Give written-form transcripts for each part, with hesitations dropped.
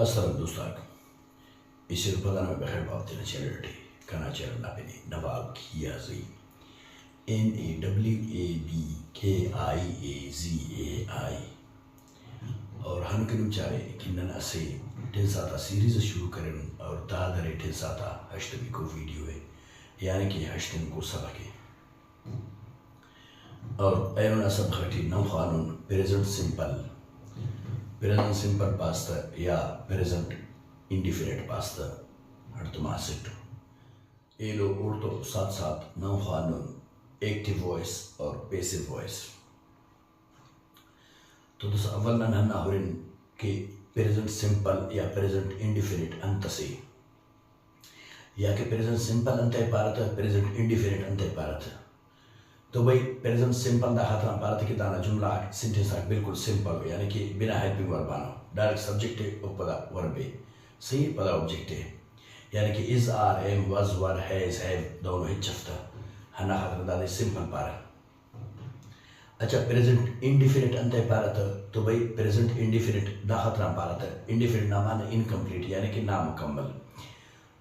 Assalamu doustak. Ici le padana behel bawte na charity kana channel na bini Nawab Kiazai NAWABKIAZAI और हम के बेचारे किन्नन असे ढेसाता series शुरू करें और दादरे ढेसाता हश्तमी को वीडियो है यानी कि हश्तम को सबक है और ऐना सब खटी नम खानून प्रेजेंट सिंपल पास्ता या प्रेजेंट इंडिफिनिट पास्ता हटतमा सिट ये लोग उर्दू साथ साथ नम खानून एक्टिव वॉइस और पैसिव वॉइस तो दोस्त अव्वल ना नन्ना होरिन कि प्रेजेंट सिंपल या प्रेजेंट इंडिफिनिट अंत से या कि प्रेजेंट सिंपल अंत है पारत प्रेजेंट इंडिफिनिट अंत है पारत तो भाई प्रेजेंट सिंपल दा हाथ पारत की दाना जुमला सेंटेंस बिल्कुल सिंपल यानी कि बिना helping verb Bano direct subject है और पदा वर्ब है सही पदा ऑब्जेक्ट है यानी कि is are am was were has have दोनों ही चफ्ता हना हाथ दादे सिंपल पारा अच्छा प्रेजेंट इंडिफिनिट अंत है पारत तो भाई प्रेजेंट इंडिफिनिट दा हाथ पारत इंडिफिनिट ना माने इनकम्प्लीट यानी कि नामुकम्मल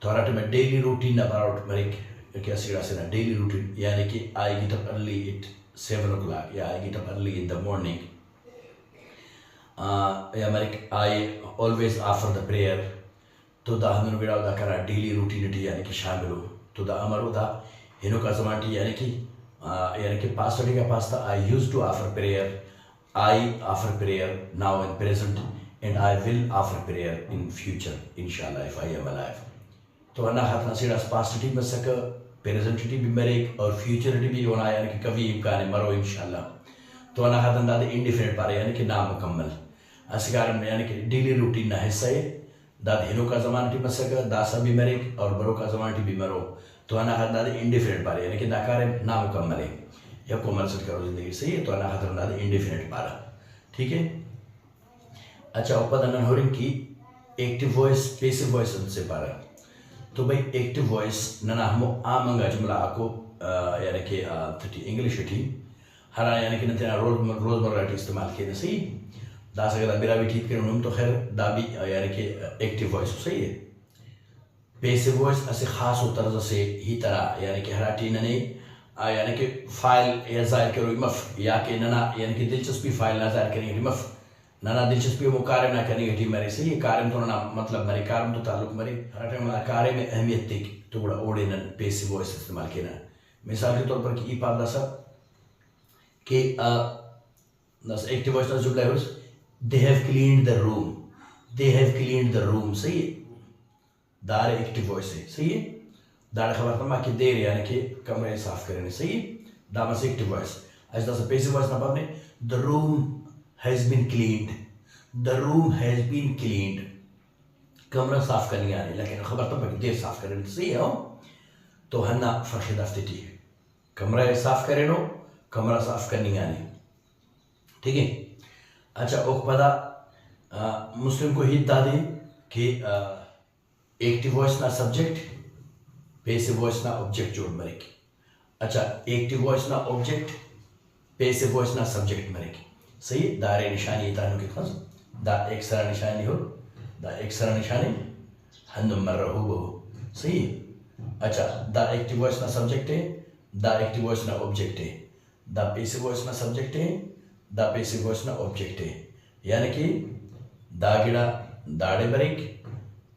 तो रात में डेली रूटीन अबाउट मरिक क्या सीधा से ना डेली रूटीन यानी कि I get up early at 7 o'clock या I get up early in the morning या मरिक I always after the prayer तो दा हम विड़ा दा करा डेली रूटीन यानी कि शामिल हो तो दा अमरो दा हिनो का जमाटी यानी कि पास्ट का पास्ता I use to after prayer I after prayer now in present and I will after prayer in future इंशाल्लाह इफ आई एम अलाइव तो अना हाथ ना सीधा पास्टिटी में सक प्रेजेंटिटी भी मरेक और फ्यूचरिटी भी होना यानी कि कभी इम्कान मरो इंशाल्लाह तो अना हाथ अंदाज इंडिफिनिट पारे यानी कि नामुकम्मल इस कारण यानी कि डेली रूटीन ना हिस्सा है दाद हिनो का जमानटी में सक दासा भी मरेक और बरो का जमानटी भी मरो तो अना हाथ अंदाज इंडिफिनिट पारे यानी कि दाकार नामुकम्मल है या कोमल से करो जिंदगी सही है तो अना हाथ अंदाज इंडिफिनिट पारा ठीक है अच्छा ऊपर अनन होरिंग की एक्टिव वॉइस पैसिव वॉइस से पारा तो भाई एक्टिव वॉइस नना हम आमंगा जुमला को यानी कि थी इंग्लिश थी हरा यानी कि नते रोजमर्रा की इस्तेमाल किए सही दास अगर मेरा भी ठीक करें तो खैर दाबी यानी कि एक्टिव वॉइस सही है पैसिव वॉइस ऐसे खास तर्ज से ही तरह यानी कि हराटी नने यानी कि फाइल या जाहिर करो मफ या कि नना यानी कि दिलचस्पी फाइल ना जाहिर करेंगे मफ नाना दिलचस्पी वो कार्य ना करनी घटी मेरे से ये कार्य तो ना मतलब मेरे कार्य तो ताल्लुक मेरे हर टाइम कार्य में अहमियत थी तो बड़ा ओडे न पैसिव वॉइस इस्तेमाल किया ना मिसाल के तौर पर कि ई पाप दसा कि दस एक्टिव वॉइस ना जुमला है they have cleaned the room सही है दार एक्टिव वॉइस है सही है दार खबर तमा कि देर यानी कि कमरे साफ करने सही है दामा से एक्टिव वॉइस आज दस पैसिव वॉइस ना पापने the room has been cleaned कमरा साफ करनी आने लेकिन खबर तब तक देर साफ करें सही है तो हन्ना फर्श दफ्ती है कमरा साफ करें नो कमरा साफ करनी आने ठीक है अच्छा ओक पदा मुस्लिम को ही दादे कि एक्टिव वॉइस ना सब्जेक्ट पैसिव वॉइस ना ऑब्जेक्ट जोड़ मरेगी अच्छा एक्टिव वॉइस ना ऑब्जेक्ट पैसिव वॉइस ना सब्जेक्ट मरेगी सही दारे निशानी तानु के खास दा एक सरा निशानी हो दा एक सरा निशानी हन मर हो वो सही अच्छा दा एक्टिव वॉइस ना सब्जेक्ट है दा एक्टिव वॉइस ना ऑब्जेक्ट है दा पैसिव वॉइस ना सब्जेक्ट है दा पैसिव वॉइस ना ऑब्जेक्ट है यानी कि दागिड़ा दाड़े बरेक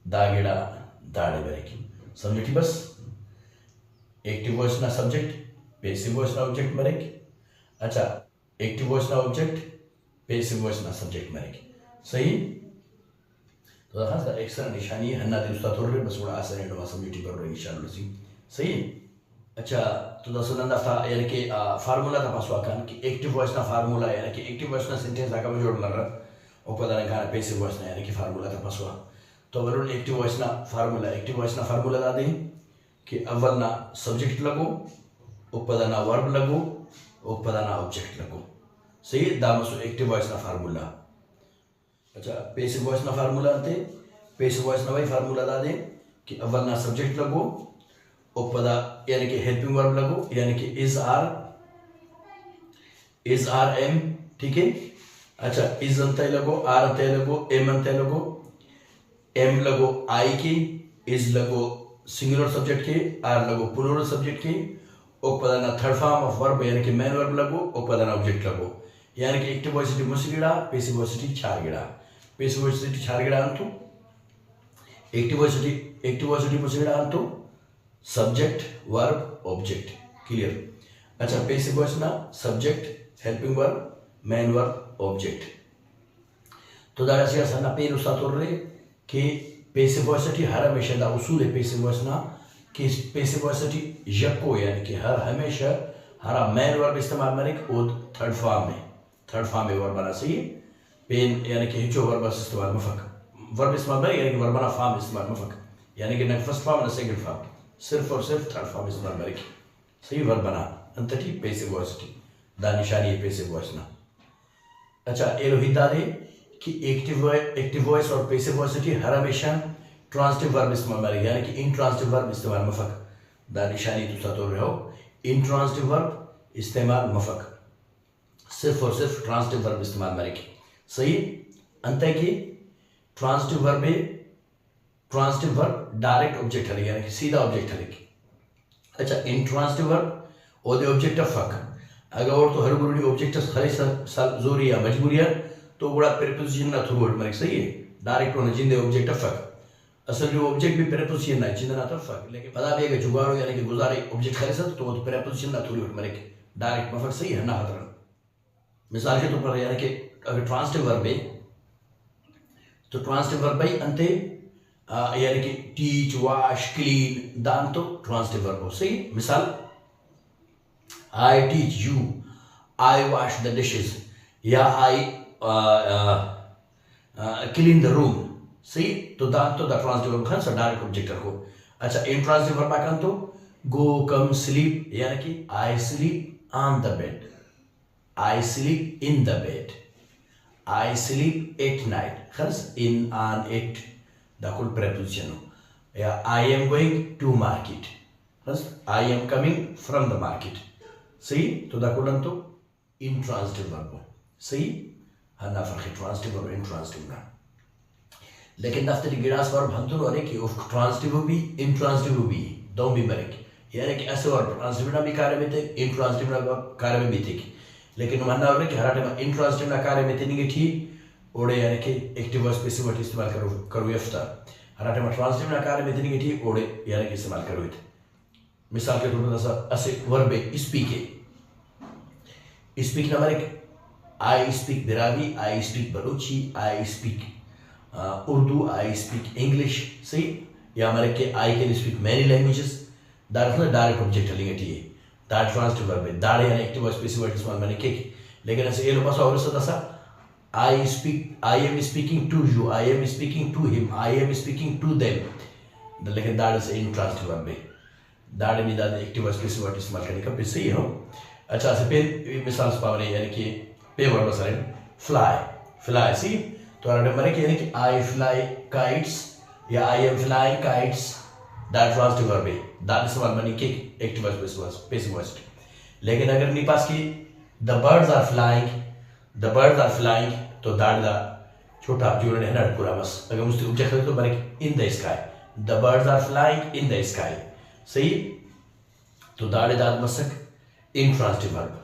दागिड़ा दाड़े बरेक समझी बस एक्टिव वॉइस ना सब्जेक्ट पैसिव वॉइस ना ऑब्जेक्ट बरेक अच्छा एक्टिव वॉइस ना ऑब्जेक्ट पैसिव वॉइस ना सब्जेक्ट मरेगी सही तो खास एक सर निशानी है हन्ना दिल उस्ताद थोड़े बस बड़ा आसान है तो समझी कर रहे इंशाल्लाह सही अच्छा तो दसो नंदा था यानी कि फार्मूला था पासवा कान कि एक्टिव वॉइस ना फार्मूला यानी कि एक्टिव वॉइस ना सेंटेंस आका में जोड़ मर रहा और पता नहीं कहाँ पैसिव वॉइस ना यानी कि फार्मूला था पासवा तो अगर एक्टिव वॉइस ना फार्मूला दा दें कि अव्वल ना सब्जेक्ट लगो उपदा ना वर्ब लगो उपदा ना ऑब्जेक्ट लगो सही दामसो एक्टिव वॉइस ना फार्मूला अच्छा पैसिव वॉइस ना फार्मूला आते पैसिव वॉइस ना वही फार्मूला दा दे कि अव्वल ना सब्जेक्ट लगो उपदा यानी कि हेल्पिंग वर्ब लगो यानी कि इज आर एम ठीक है अच्छा इज अंत लगो आर अंत लगो एम अंत लगो एम लगो आई के, इज लगो सिंगुलर सब्जेक्ट के, आर लगो प्लूरल सब्जेक्ट के, ओ पदाना थर्ड फॉर्म ऑफ वर्ब यानी कि मेन वर्ब लगो, ओ पदाना ऑब्जेक्ट लगो यानी कि एक्टिव वॉइसिटी मुसगिड़ा, पैसिव वॉइसिटी छारगिड़ा। पैसिव वॉइसिटी छारगिड़ा अंतु, एक्टिव वॉइसिटी मुसगिड़ा अंतु सब्जेक्ट वर्ब ऑब्जेक्ट। क्लियर? अच्छा, पैसिव वॉइस ना subject helping verb main verb object. तो दाड़ा से असना पेन उस्ता तोड़ रहे कि पैसिव वॉइसिटी हर हमेशा दा उसूल है पैसिव वॉइस ना कि पैसिव वॉइसिटी यको यानी कि हर हमेशा हरा मेन वर्ब इस्तेमाल मरे और थर्ड फॉर्म में वर्ब बना सही है। पेन यानी कि हिचो वर्ब इस्तेमाल मफक वर्ब इस्तेमाल मरे यानी कि वर्ब बना फॉर्म इस्तेमाल मफक यानी कि न फर्स्ट फॉर्म न सेकंड फॉर्म, सिर्फ और सिर्फ थर्ड फॉर्म इस्तेमाल मरे सही वर्ब बना अंतटी पैसिव वॉइसिटी दा निशानी है पैसिव वॉइस ना। अच्छा, एलो हिदा दे कि एक्टिव वॉइस और पैसिव वॉइसिटी हर हमेशा ट्रांसिटिव वर्ब इस्तेमाल मरे यानी कि इंट्रांसिटिव वर्ब इस्तेमाल मफक दा निशानी तुसा तो रहो इंट्रांसिटिव वर्ब इस्तेमाल मफक, सिर्फ और सिर्फ ट्रांसिटिव वर्ब इस्तेमाल मरे सही। अंत है कि ट्रांसिटिव वर्ब डायरेक्ट ऑब्जेक्ट है यानी कि सीधा ऑब्जेक्ट है। अच्छा, इंट्रांसिटिव वर्ब और ऑब्जेक्ट ऑफ फक अगर और तो हर गुरुडी ऑब्जेक्ट हर जोरी या मजबूरी है तो बड़ा प्रीपोजिशन ना थ्रू वर्ड मरे सही है। डायरेक्ट होना जिंदे ऑब्जेक्ट ऑफ फक असल जो ऑब्जेक्ट भी प्रीपोजिशन ना जिंदा ना तो फक लेकिन पता भी है कि जुगाड़ो यानी कि गुजारे ऑब्जेक्ट करे सर तो प्रीपोजिशन ना थ्रू वर्ड मरे डायरेक्ट मफक सही है ना हतर। मिसाल के तौर पर यानी कि अगर ट्रांसिटिव वर्ब है तो ट्रांसिटिव वर्ब भाई अंते यानी कि टीच वॉश क्लीन दान तो ट्रांसिटिव वर्ब हो सही। मिसाल I teach you, I wash the dishes या I clean the room सही। तो दान तो the transitive verb Khan direct object रखो। अच्छा, इंट्रांसिटिव वर्ब आकन तो गो कम स्लीप यानी कि I sleep on the bed, I sleep in the bed, I sleep at night खर्च in on it द कुल प्रेपोजिशन हो। या I am going to market खर्च I am coming from the market सही। तो दा कुल तो इंट्रांसिटिव वर्ब हो सही। हन्ना फर्क ट्रांसिटिव और इंट्रांसिटिव ना लेकिन दफ्तरी गिरास वर्ब हम तो रे कि उफ ट्रांसिटिव भी इंट्रांसिटिव भी दो भी मरे यानी कि ऐसे वर्ब ट्रांसिटिव ना भी कार्य में थे इंट्रांसिटिव ना कार्य में भी थे लेकिन हन्ना रे कि हर टाइम इंट्रांसिटिव ना कार्य में थे नहीं ठीक ओडे यानी कि एक्टिव वर्ब पैसिव वर्ब इस्तेमाल करो यफ्ता हर टाइम ट्रांसिटिव ना कार्य में थे नहीं ठीक ओडे यानी कि इस्तेमाल करो। मिसाल के तौर पर ऐसे वर्ब स्पीक ना मरे I speak Brahui, I speak Balochi, I speak Urdu, I speak English सही। या मरे के I can speak many languages direct object लिंगे टी दैट ट्रांसिटिव वर्ब है दाड़े यानी एक्टिव वर्ब पैसिव वर्ब इस्तेमाल मैंने के लेकिन ऐसे ये लो पास और ऐसा I am speaking to you, I am speaking to him, I am speaking to them लेकिन दैट इज इंट्रांसिटिव वर्ब है दाड़े में दाड़े एक्टिव वर्ब पैसिव वर्ब इस्तेमाल करने का भी सही हो। अच्छा, से पे मिसाल पावरे यानी कि पे वर्ब सर फ्लाई सी तो अरे मरे कि यानी कि आई फ्लाई काइट्स या आई am flying kites that transitive verb है दैट इस्तेमाल मनी के एक्टिव वर्ब पैसिव वर्ब। लेकिन अगर नहीं पास की द बर्ड्स आर फ्लाइंग तो दैट दा छोटा जो है ना पूरा बस अगर मुझे ऑब्जेक्ट है तो मरे in the sky the birds are flying in the sky सही। तो दाड़े दाद मसक इंट्रांसिटिव वर्ब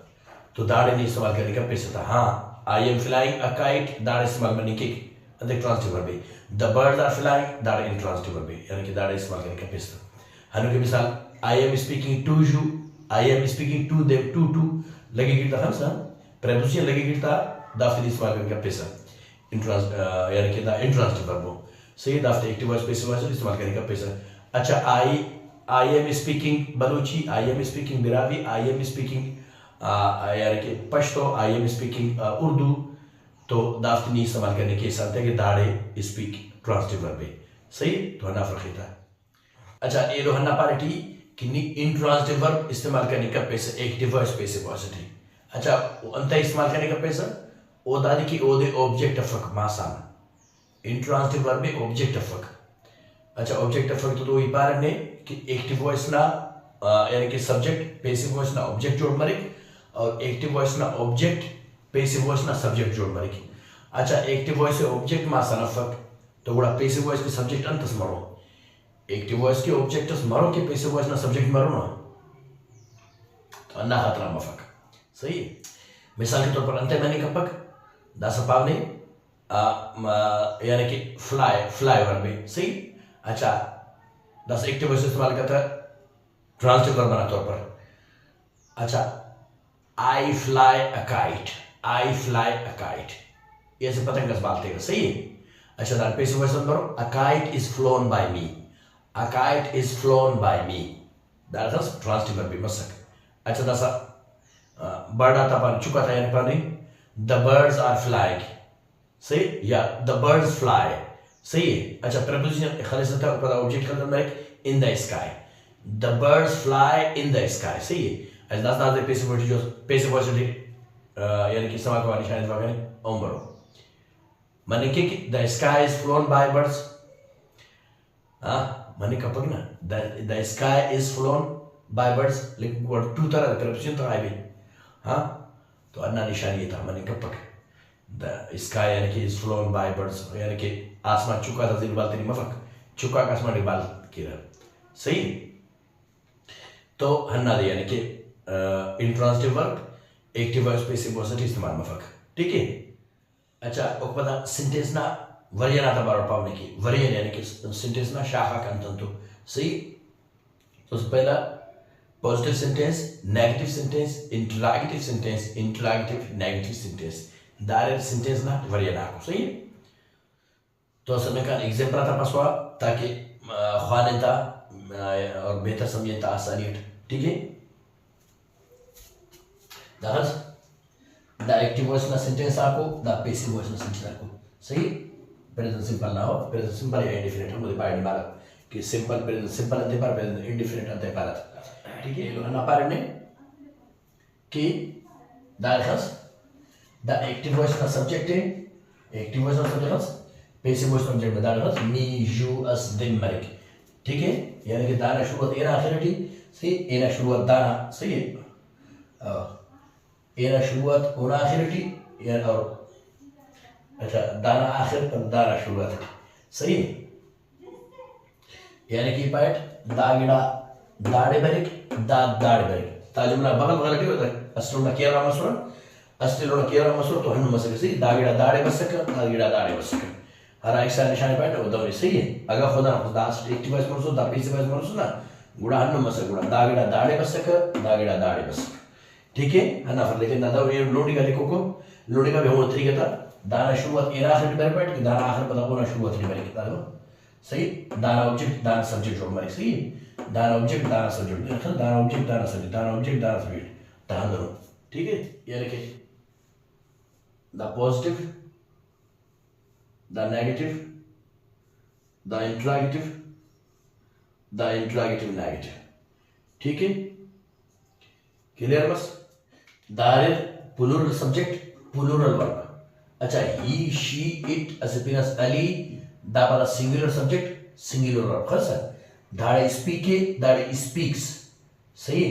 तो दाड़े नहीं इस्तेमाल करने का पैसा था। हाँ, I am flying a kite दाड़े इस्तेमाल करने के अंदर ट्रांसिटिव वर्ब है द बर्ड्स आर फ्लाइंग दाड़े इंट्रांसिटिव वर्ब है यानी कि दाड़े इस्तेमाल करने का पैसा। हनु की मिसाल I am speaking to you, I am speaking to them टू लगे गिरता हम सा प्रेपोजिशन लगे गिरता दाफ्ते इस्तेमाल करने का पैसा यानी कि द इंट्रांसिटिव वर्ब हो सही दाफ्ते एक्टिव वर्ब पैसिव वर्ब इस्तेमाल करने का पैसा। अच्छा, I am speaking Balochi, I am speaking Brahui, I am speaking यानी कि Pashto, I am speaking Urdu तो दाफ्त नहीं इस्तेमाल करने के साथ है कि दाड़े स्पीक ट्रांसिटिव वर्ब है सही। तो हन्ना फर्क था। अच्छा, ये लो हन्ना पार्टी कि इंट्रांसिटिव वर्ब इस्तेमाल करने का पैसा एक्टिव वर्ब पैसिव वर्ब है। अच्छा, अंत इस्तेमाल करने का पैसा ओ दादी की ओदे ऑब्जेक्ट ऑफ फक मासान इंट्रांसिटिव वर्ब में ऑब्जेक्ट ऑफ फक। अच्छा, ऑब्जेक्ट ऑफ फक तो ये पार ने कि एक्टिव वॉइस ना यानी कि सब्जेक्ट पैसिव वॉइस ना ऑब्जेक्ट जोड़ मरे और एक्टिव वॉइस ना ऑब्जेक्ट पैसिव वॉइस ना सब्जेक्ट जोड़ मरे। अच्छा, एक्टिव वॉइस से ऑब्जेक्ट मासान फक तो गुड़ा पैसिव वॉइस के सब्जेक्ट अंतस मरो एक्टिव वॉइस के ऑब्जेक्ट्स मरो के पैसिव वॉइस ना सब्जेक्ट मरो ना तो अन्ना खतरा मफक सही मिसाल के तौर पर अंते मैंने कपक दासा पावने यानी कि फ्लाई वर्ब में सही अच्छा दास एक्टिव वॉइस इस्तेमाल करता है ट्रांसटिव वर्ब बना तौर पर अच्छा आई फ्लाई अ काइट ये से पतंग कस बालते हैं सही है अच्छा दार पैसिव वॉइस करो a kite is flown by me दार दस ट्रांसटिव वर्ब भी मसक अच्छा दासा बर्ड आता पर चुका था यानी पानी द बर्ड्स आर फ्लाइंग सही या द बर्ड्स फ्लाई सही है अच्छा प्रपोजिशन खाली सता पर ऑब्जेक्ट का मतलब इन the sky the birds fly in the sky सही है अच्छा दास दास पैसिव वॉइस यानी कि समा को निशान वगैरह ओम्बरो माने कि the sky is flown bye birds हाँ माने कपक ना the sky is flown bye birds लेकिन वो टू तरह प्रपोजिशन तो आई भी हाँ तो अन्ना निशान ये था माने कपक द स्काई यानी कि इज फ्लोन बाय बर्ड्स यानी कि आसमान चुका था जिबाल तेरी मफक चुका का आसमान डिबाल की रहा सही तो हन्ना दे यानी कि intransitive verb active voice passive voice इस्तेमाल मफक ठीक है अच्छा और पता सेंटेंस ना वरियन आता बार पावने की वरियन यानी कि सेंटेंस ना शाखा का अंतंतु सही तो पहला positive sentence negative sentence interrogative negative sentence direct sentence ना वरियन आको सही तो समय का एग्जांपल आता पासवा ताकि ख्वानेता और बेहतर समझेता आसानी ठीक है दास द एक्टिव वॉइस ना सेंटेंस आको द पैसिव वॉइस ना सेंटेंस आको सही प्रेजेंट सिंपल ना हो प्रेजेंट सिंपल या इंडिफिनिट हम पाए निकाल कि सिंपल प्रेजेंट सिंपल अंते पर प्रेजेंट इंडिफिनिट अंते पर ठीक है लोग ना पारे ने कि दास द एक्टिव वॉइस ना सब्जेक्ट है एक्टिव वॉइस ना सब्जेक्ट पैसिव वॉइस ना सब्जेक्ट दास मी यू अस देम मरिक ठीक है यानी कि दाना शुरुआत एना आखिरटी सही एना शुरुआत दाना सही है एना शुरुआत और आखिरटी या और अच्छा दाना आखिर पर दाना शुरुआत सही यानी कि पाइट दागिड़ा दाड़े बरिक दाड़ बरिक ताजुमला बगल होता है अस्ट्रोना केरा मसरो तो हन्नु मसक सही दागिड़ा दाड़े बसक दागिड़ा दाड़े बसक हर एक सा निशान पाइट वो दौरी सही है अगर खुदा दास एक्टिव वॉइस मरसो दा पैसिव वॉइस मरसो ना गुड़ा हन्नु मसक गुड़ा दागिड़ा दाड़े बसक दागिड़ा दाड़े बसक ठीक है ना फिर लेकिन दादा ये लोडी का देखो को लोडी का भी होना तरीका था दाना शुरुआत एरा आखिर पर बैठ के दाना आखिर पता कोना शुरुआत नहीं बनेगी दादा सही दाना ऑब्जेक्ट दाना सब्जेक्ट जो हमारी सही दाना ऑब्जेक्ट दाना सब्जेक्ट देखो दाना ऑब्जेक्ट दाना सब्जेक्ट दाना ऑब्जेक्ट दाना सब्जेक्ट ध्यान दो ठीक है ये लिखे the positive the negative the interrogative negative ठीक है क्लियर बस दायर प्लूरल सब्जेक्ट प्लूरल वर्ब अच्छा ही शी इट असिपिनस अली दा वाला सिंगुलर सब्जेक्ट सिंगुलर वर्ब खस दाड़े स्पीके दाड़े स्पीक्स सही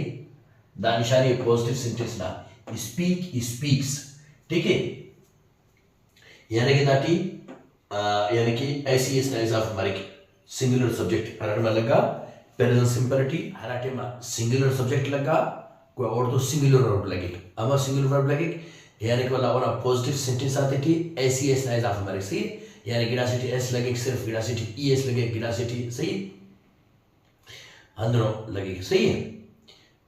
दा निशानी पॉजिटिव सेंटेंस ना स्पीक स्पीक्स ठीक है यानी कि दाटी यानी कि ऐसी इस noise of Marik singular subject हर में लगा प्रेजेंट सिंपलिटी हराटे में सिंगुलर सब्जेक्ट लगा कोई और तो सिंगुलर वर्ब लगे अमर सिंगुलर वर्ब लगे यानी कि वाला ओना पॉजिटिव सेंटेंस आती थी ऐसी एस नाइज ऑफ मरिक सही यानी गिडासिटी एस लगे सिर्फ गिडासिटी ई एस लगे गिडासिटी सही अंदरों लगे सही है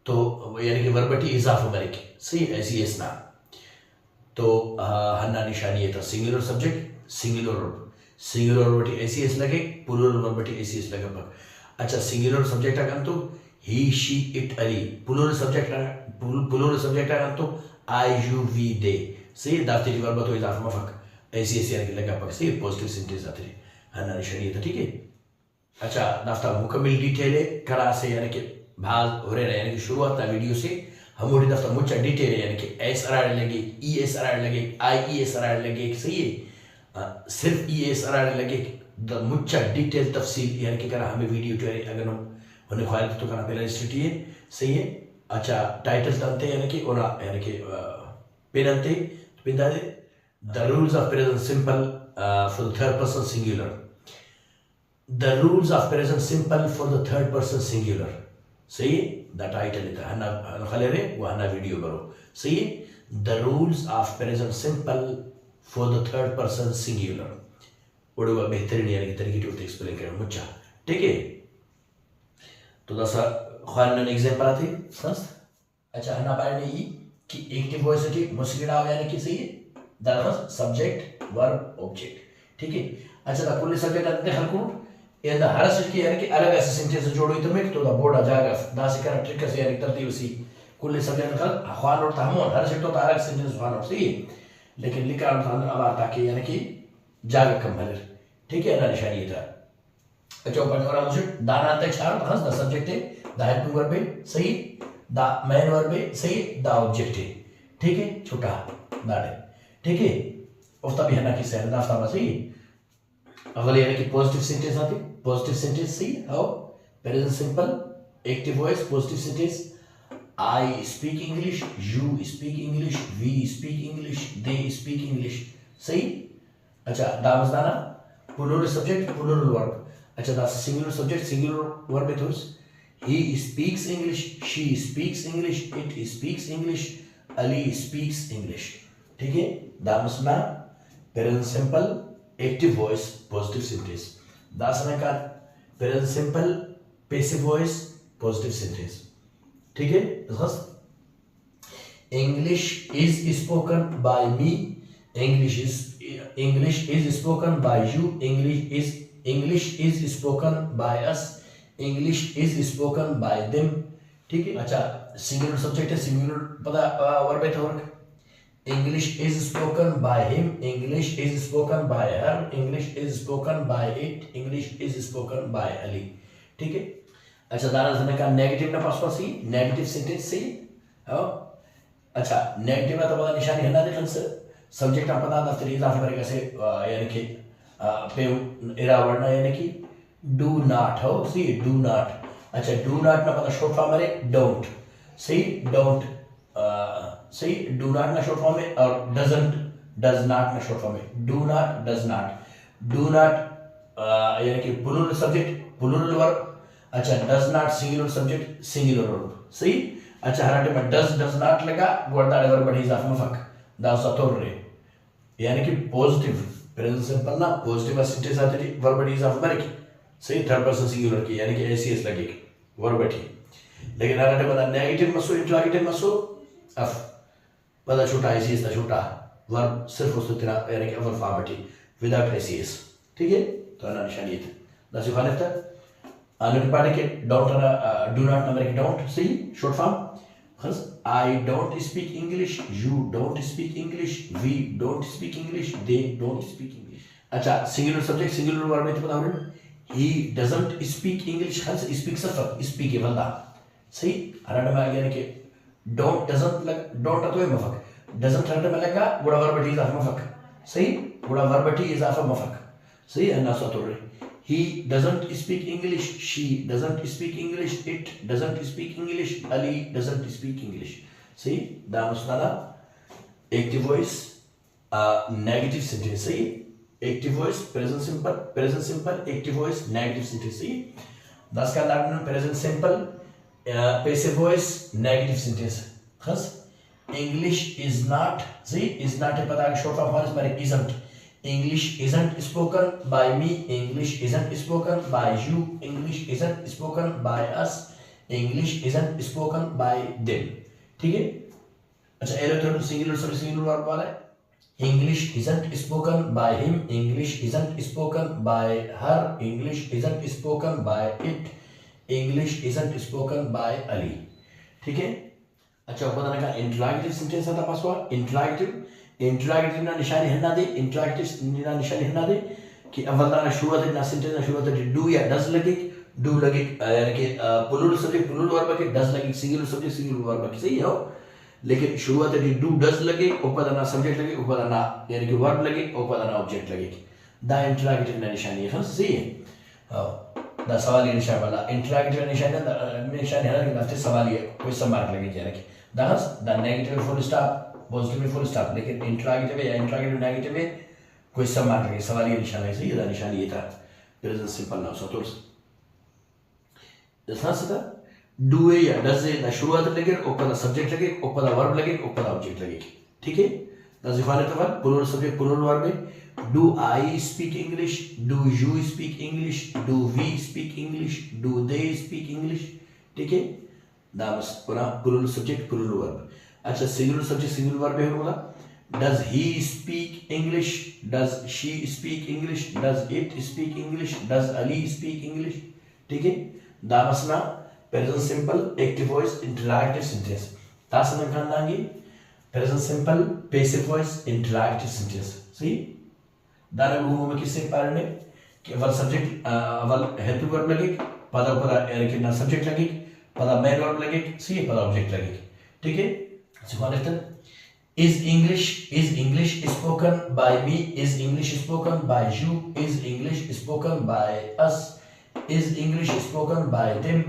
तो यानी कि वर्बटी इजाफा मरिक सही ऐसी एस ना तो हन्ना निशानी ये था सिंगुलर सब्जेक्ट सिंगुलर वर्बटी ऐसी एस लगे प्लूरल वर्बटी ऐसी एस लगे अच्छा सिंगुलर सब्जेक्ट अगर तो he she it अली प्लूरल सब्जेक्ट अगर तो I you we they सही दाफ्ते की वर्ब तो इजाफा मफक ऐसी यानी कि लगा पक सही पॉजिटिव सेंटेंस आते हैं हन्ना निशानी ये था ठीक है अच्छा दाफ्ता मुकम्मल डिटेल है करा से यानी कि भाग हो रहे यानी कि शुरुआत वीडियो से हम उड़ी दफ्ता मुच्चा डिटेल है यानी कि एस आर लगे ई एस आर लगे आई ई एस आर लगे सही है सिर्फ ई एस आर लगे द मुच्चा डिटेल तफसील यानी कि करा हमें वीडियो ट्यूटोरियल अगर हम उन्हें ख्वाहिश तो करना पहले स्टडी है सही है अच्छा टाइटल तंते यानी कि ओना यानी कि पिनंते पिंदा दे the rules of present simple for third person singular the rules of present simple for the third person singular. सही है, द टाइटल है हना खले रे वो हना वीडियो करो. सही है, the rules of present simple for the third person singular. उड़वा बेहतरीन यानी तरीके से एक्सप्लेन करें मुझे. ठीक है, तो दसा खान ने एग्जांपल आते फर्स्ट. अच्छा हना पाने ये कि एक्टिव वॉइस है मुस्किल आ यानी कि सही है, द सब्जेक्ट वर्ब ऑब्जेक्ट. ठीक है. अच्छा द कुल सब्जेक्ट आते हर को ये द हर सच की यानी कि अलग ऐसे सेंटेंस जोड़ो तो मैं तो द बोर्ड जाएगा दासी करना ट्रिक से यानी तरतीब सी कुल सब्जेक्ट का खान और तहमोन हर सच तो अलग सेंटेंस खान और सही, लेकिन लिखा अंदर अब ताकि यानी कि जागा कम भले. ठीक है ना निशानी था. अच्छा ऊपर और मुझे दाना तक चार हंस द सब्जेक्ट है, द हेल्पिंग वर्ब है सही, द मेन वर्ब है सही, द ऑब्जेक्ट है. ठीक है, छोटा दाड़े. ठीक है, और तभी है ना कि सही नाफ्ता सही. अगल यानी कि पॉजिटिव सेंटेंस आती, पॉजिटिव सेंटेंस सही how present simple active voice positive sentence. I speak English, you speak English, we speak English, they speak English. सही. अच्छा दामजदाना प्लूरल सब्जेक्ट प्लूरल वर्ब. अच्छा the singular subject singular verb है तो he speaks English, she speaks English, it speaks English, Ali speaks English. ठीक है, दामसना present simple active voice positive sentence. दासना का present simple passive voice positive sentence. ठीक है. English is spoken by me, English is spoken by you, English is spoken by us, English is spoken by them. ठीक है. अच्छा singular subject है singular पता verb है तो English is spoken by him, English is spoken by her, English is spoken by it, English is spoken by Ali. ठीक है. अच्छा दाना जने का नेगेटिव ना पास ही नेगेटिव सेंटेंस सही. हाँ. अच्छा नेगेटिव तो पता निशानी है ना देखन से सब्जेक्ट आप पता दफ्तर इजाफा तरीके से यानी कि पे इरा वर्णा यानी कि डू नॉट हो सी डू नॉट. अच्छा डू नॉट ना पता शॉर्ट फॉर्म है डोंट. सही डोंट सही डू नॉट ना शॉर्ट फॉर्म है और डजंट डज नॉट ना शॉर्ट फॉर्म है do not does not. Do not यानी कि प्लूरल सब्जेक्ट प्लूरल वर्ब. अच्छा does not singular subject singular verb. सही. अच्छा हराटे में डज नॉट लगा गोरदाड़े वर्ब बढ़ी इजाफा मफक दासा तोड़ रे यानी कि पॉजिटिव प्रेजेंट सिंपल ना पॉजिटिव सेंटेंस आती है वर्ब बढ़ी इजाफा मरे की सही थर्ड पर्सन सिंगुलर की यानी कि एसीएस लगेगी वर्ब बैठी. लेकिन अगर पता नेगेटिव मसो इंट्रोगेटिव मसो अफ पता छोटा एसीएस था छोटा वर्ब सिर्फ उस तरह यानी कि अवर फॉर्म बैठी विदाउट एसीएस. ठीक है, तो अना निशानी है दासी खालिफ था अनर पार्टी के डोंट डू नॉट नंबर के डोंट सही शॉर्ट फॉर्म. खस I don't speak English, you don't speak English, we don't speak English, they don't speak English. अच्छा सिंगुलर सब्जेक्ट सिंगुलर वर्ब में तो पता हो he doesn't speak English खल्स speak suffer speak है बंदा. सही. हराने में यानी कि don't doesn't लग don't तो है मफक doesn't हराने में लगा बुरा वर्ब बैठी इजाफा मफक. सही बुरा वर्ब बैठी इजाफा मफक. सही है ना सो तो रे he doesn't speak English, she doesn't speak English, it doesn't speak English, Ali doesn't speak English. सही. दामस्ताना एक्टिव वॉइस नेगेटिव सेंटेंस. सही. Active voice present simple active voice negative sentence. सही. 10 का line present simple passive voice negative sentence. Khas English is not सही is not पता है short form force पर isn't. English isn't spoken by me, English isn't spoken by you, English isn't spoken by us, English isn't spoken by them. ठीक है. अच्छा एलोथर्म singular सब singular verb वाला है. English isn't spoken by him, English isn't spoken by her, English isn't spoken by it, English isn't spoken by Ali. ठीक है. अच्छा बताने का इंट्रोगेटिव सेंटेंस आता पास हुआ इंट्रोगेटिव ना निशानी हना दे इंट्रोगेटिव ना निशानी हना दे कि अव्वल ना शुरुआत ना सेंटेंस ना शुरुआत डू या डज लगे डू लगे यानी कि प्लूरल सब्जेक्ट प्लूरल वर्ब के डज लगे सिंगुलर सब्जेक्ट सिंगुलर वर्ब के. सही है. लेकिन शुरुआत डू डज लगे ऊपर ना सब्जेक्ट लगे ऊपर ना यानी कि वर्ब लगे ऊपर ना ऑब्जेक्ट लगे द इंट्रोगेटिव ना निशानी है. सही है. द सवाली निशान वाला इंट्रोगेटिव निशान है ना कि सवाली क्वेश्चन मार्क लगे यानी कि the negative full stop positive full stop. लेकिन इंट्रोगेटिव या इंट्रोगेटिव नेगेटिव में क्वेश्चन मार्क लगे सवाली निशान है. सही है. निशान ये था प्रेजेंट सिंपल नाउ सतोर्स दसना सता डू या डज ना शुरुआत लगे ऊपर सब्जेक्ट लगे ऊपर वर्ब लगे ऊपर ऑब्जेक्ट लगे ठीक है ना जिफाने तो बात प्लूरल सब्जेक्ट प्लूरल वर्ब में do I speak English do you speak English do we speak English do they speak English ठीक है दामस पुनः प्लूरल सब्जेक्ट प्लूरल वर्ब अच्छा सिंगुलर सब्जेक्ट सिंगुलर वर्ब है बोला does he speak english does she speak english does it speak english does Ali speak english ठीक है दामसना present simple active voice interrogative sentence तासन खानदांगी present simple passive voice interrogative sentence सही दाने गुमो में किससे पढ़ने कि अवल सब्जेक्ट अवल हेल्पिंग वर्ब लगे पदा पदा यानी कि ना सब्जेक्ट लगे पदा मेन वर्ब लगे सही पदा ऑब्जेक्ट लगे ठीक है सिखाने Is English spoken by me? Is English spoken by you? Is English spoken by us? Is English spoken by them?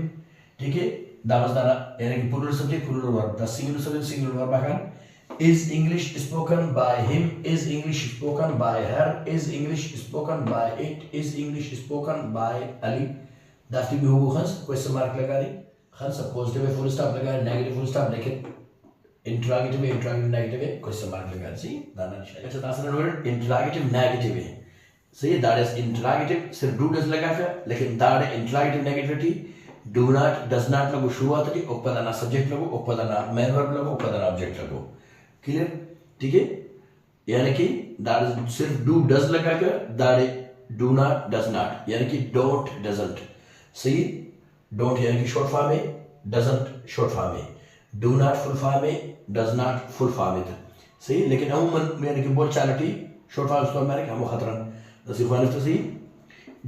ठीक है दामस दाना यानी कि plural subject plural verb the singular subject singular verb आकर Is English spoken by him? Is English spoken by her? Is English spoken by it? Is English spoken by Ali? दाफ्ती भी हो खंस question mark लगा दी खंस positive है full stop लगा negative full stop लेकिन interrogative negative है question mark लगा सी दाना निशान अच्छा दासन वर्ड इंट्रोगेटिव नेगेटिव है सही दैट इज इंट्रोगेटिव सिर्फ डू डज लगा कर लेकिन that interrogative negativity do not does not लगो शुरुआत की ऊपर ना सब्जेक्ट लगो ऊपर ना मेन वर्ब लगो ऊपर ना ऑब्जेक्ट लगो क्लियर ठीक है यानी कि दैट इज सिर्फ डू डज लगा कर that do not does not यानी कि डोंट डजंट सही डोंट यानी कि शॉर्ट फॉर्म है डजंट शॉर्ट फॉर्म है डू नॉट फुल फॉर्म है डज नॉट फुल फॉर्म है सही लेकिन अमूमन यानी कि बोल चालटी शॉर्ट फॉर्म उसको मैंने हम खतरन नसीफान तो सही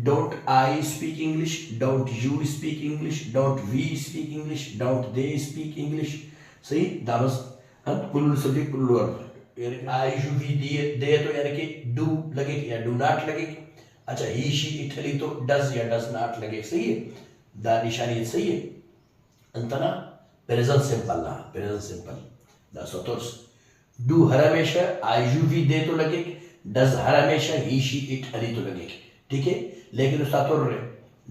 don't I speak English don't you speak English don't we speak English don't they speak English सही दामस प्लूरल सब्जेक्ट प्लूरल वर्ब यानी कि आई यू वी दे तो यानी कि डू लगे या डू नॉट लगे अच्छा ही शी इट अली तो डज या डज नॉट लगे सही है दा निशानी सही है अंतना प्रेजेंट सिंपल ना प्रेजेंट सिंपल दा सोतोस डू हर हमेशा आई यू वी दे तो लगे डज हर हमेशा ही शी इट अली तो लगे ठीक है लेकिन उसका तो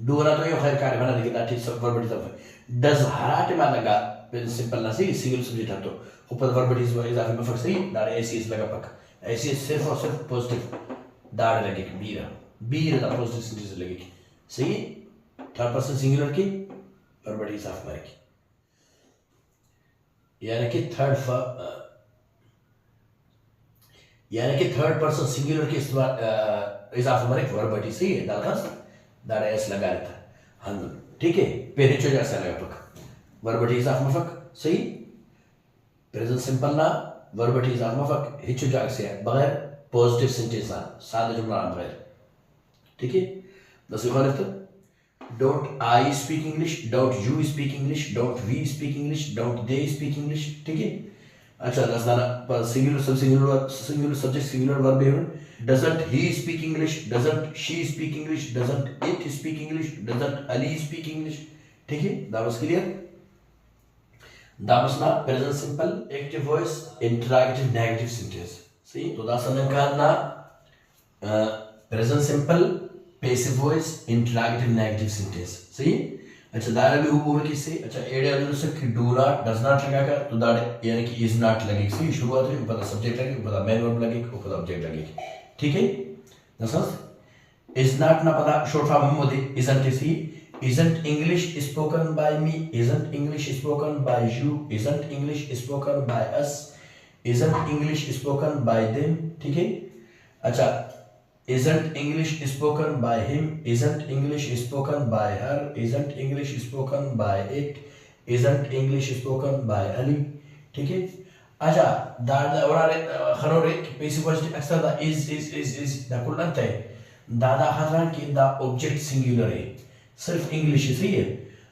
डू ना तो ये खैर कार्य बना देगा ठीक सब वर्ब सब डज हराटे में लगा प्रेजेंट सिंपल ना सही सिंगल सब्जेक्ट है तो ऊपर वर्ब इजाफे में फर्क सही दारे ऐसी इस लगा पक ऐसी सिर्फ और सिर्फ पॉजिटिव दार लगे बीरा दा पॉजिटिव सेंटेंस लगे सही थर्ड पर्सन सिंगुलर की वर्ब इजाफे में की यानी कि थर्ड पर्सन सिंगुलर के इस्तेमाल इजाफे में वर्ब सही है दालखास दारा एस लगा रहा था हाँ ठीक है पहले चो जैसा लगा पक वर्ब इजाफे में फक सही प्रेजेंट सिंपल ना वर्ब इजाफे में फक हिचो जाग से बगैर पॉजिटिव सेंटेंस ना सादा जुमला बगैर ठीक है नसीब तो Don't I speak English? Don't you speak English? Don't we speak English? Don't they speak English? ठीक है अच्छा दसना सिंगुलर सब्जेक्ट सिंगुलर वर्ब है doesn't he speak English? Doesn't she speak English? Doesn't it speak English? Doesn't Ali speak English? ठीक है दामस clear दामस ना present simple active voice interrogative negative sentence सही तो दासन का ना present simple passive voice interrogative negative sentence सही अच्छा दायरा भी हुआ है किससे अच्छा एडे अलग से कि डू नॉट डज नॉट लगा कर तो दाड़े यानी कि इज नॉट लगे सही शुरुआत में ऊपर सब्जेक्ट लगे ऊपर मेन वर्ब लगे ऊपर ऑब्जेक्ट लगे ठीक है नसस इज नॉट ना पता शॉर्ट फॉर्म में दे इजंट सी isn't English spoken by me isn't English spoken by you isn't English spoken by us isn't English spoken by them ठीक है अच्छा Isn't English spoken by him? Isn't English spoken by her? Isn't English spoken by it? Isn't English spoken by Ali? ठीक है अच्छा दादा और खरोरे passive voice अक्सर दा इज दा कुल अंत है दादा हजरान की दा ऑब्जेक्ट सिंगुलर है सिर्फ इंग्लिश ही सही है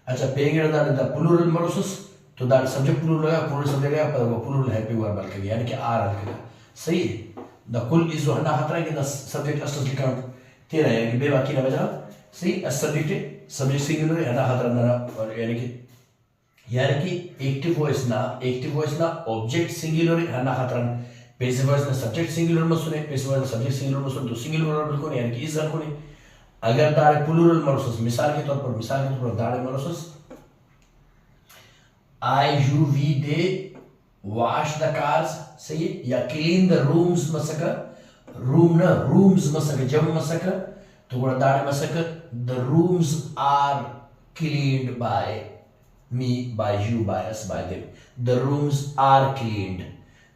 अच्छा पेंगर दा प्लूरल मरोसस तो दा सब्जेक्ट प्लूरल सब्जेक्ट है पर वो प्लूरल है पे वर्ब के यानी कि आर हल्का सही है द कुल इज वहना खतरा कि द सब्जेक्ट असली काउंट तेरा यानी कि बेबाकी ना बजा सही सब्जेक्ट सिंगुलर है ना खतरा ना यानी कि एक्टिव वॉइस ना ऑब्जेक्ट सिंगुलर है ना खतरा पैसिव वॉइस ना सब्जेक्ट सिंगुलर में सुने पैसिव वॉइस सब्जेक्ट सिंगुलर में सुने तो सिंगुलर वर्ब को यानी कि इज को अगर दाड़े प्लूरल मरोसस मिसाल के तौर पर दाड़े मरोसस I you we they wash the cars सही या clean the rooms masaka room na rooms masaka jam masaka तो गुड़ा दाड़े masaka the rooms are cleaned by me by you by us by them the rooms are cleaned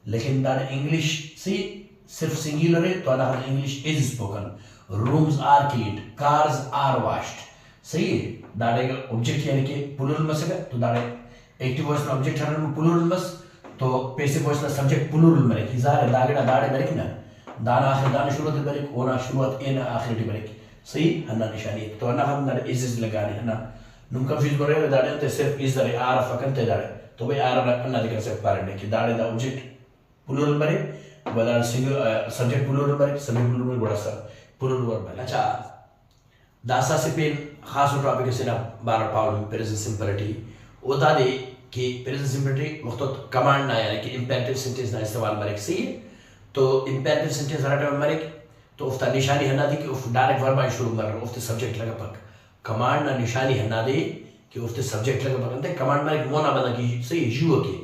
लेकिन दाड़े English सही सिर्फ singular है तो अना English is spoken rooms are cleaned cars are washed सही है दाड़े का object यानी कि plural masaka तो दाड़े active voice ना object हरन plural mas तो पैसिव वॉइस ना सब्जेक्ट प्लूरल में कि ज़ारे दागड़ा दाड़े में ना दाना आखिर दाना शुरुआत में ओना शुरुआत ए ना आखिर में सही हन्ना निशानी तो ना हम ना इस लगाने है ना नुम कंफ्यूज कर रहे हैं दाड़े तो सिर्फ इस दाड़े आर फकन ते दाड़े तो भाई आर ना दिखा सकते पारे कि दाड़े दा ऑब्जेक्ट प्लूरल में बदल सिंगल सब्जेक्ट प्लूरल में सब्जेक्ट प्लूरल में बड़ा सा प्लूरल में अच्छा दासा से पेन खास टॉपिक से ना 12 पाउंड प्रेजेंट सिंपलिटी उदा दे कि प्रेजेंट सिंपलिटी वक्त कमांड ना यानी कि इंपेरेटिव सेंटेंस ना इस्तेमाल मरेक सही है तो इंपेरेटिव सेंटेंस हर टाइम मरेक तो उफ्ता निशानी है ना दी कि उफ डायरेक्ट वर्ब आई शुरू मर उफ्ते सब्जेक्ट लगा पक कमांड ना निशानी है ना दे कि उफ्ते सब्जेक्ट लगा पक अंते कमांड मरेक मोना बना कि सही यू के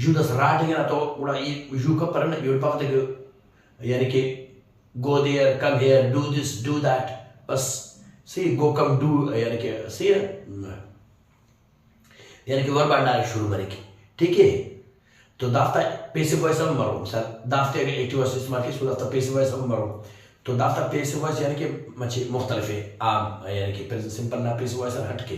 यू दस राट है ना तो उड़ा ये यू का पर ना यू पाव दे यानी कि go there come here do this do that बस सही go come do यानी कि सही यानी कि वर्ब डायरेक्ट शुरू करेगी ठीक है तो दाफ्ता पैसिव वॉइस हम मरो मिसाल दाफ्ते अगर एक्टिव वॉइस इस्तेमाल की तो दाफ्ता पैसिव वॉइस हम मरो तो दाफ्ता पैसिव वॉइस यानी कि मची मुख्तलिफ है आम यानी कि प्रेजेंट सिंपल ना पैसिव वॉइस हट के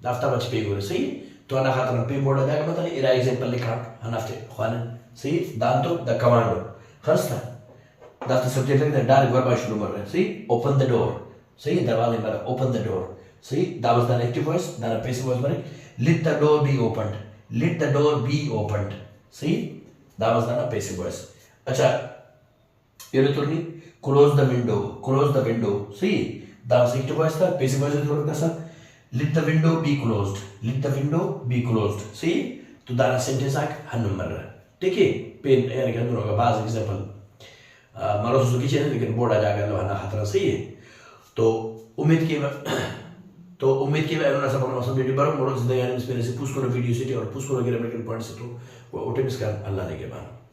दाफ्ता मच पे गुरे सही तो अना खातर पे बोर्ड जाएगा मतलब इरा एग्जांपल लिखा हनाफ्ते खान सही दांतो द कमांडो खस्ता दाफ्ता सब्जेक्ट है डायरेक्ट वर्ब शुरू कर रहे हैं सही ओपन द डोर सही दरवाजे पर ओपन द डोर सही that was the active voice the passive voice बने let the door be opened let the door be opened see that was the passive voice acha ये तो नहीं close the window see that was active voice था passive voice तो कैसा let the window be closed see तो दाना sentence आक हनुमर ठीक है पेन यानी कि दोनों का बाज एग्जांपल मारो सुजुकी चैनल लेकिन बोर्ड आ जाएगा लो हना खतरा सही है तो उम्मीद की मैं उन्होंने सब अपना मौसम वीडियो पर मोड़ो जिंदगी में मेरे से पूछ करो वीडियो से और पूछ करो गिरने के पॉइंट से तो वो ओटे मिस कर अल्लाह ने के बाद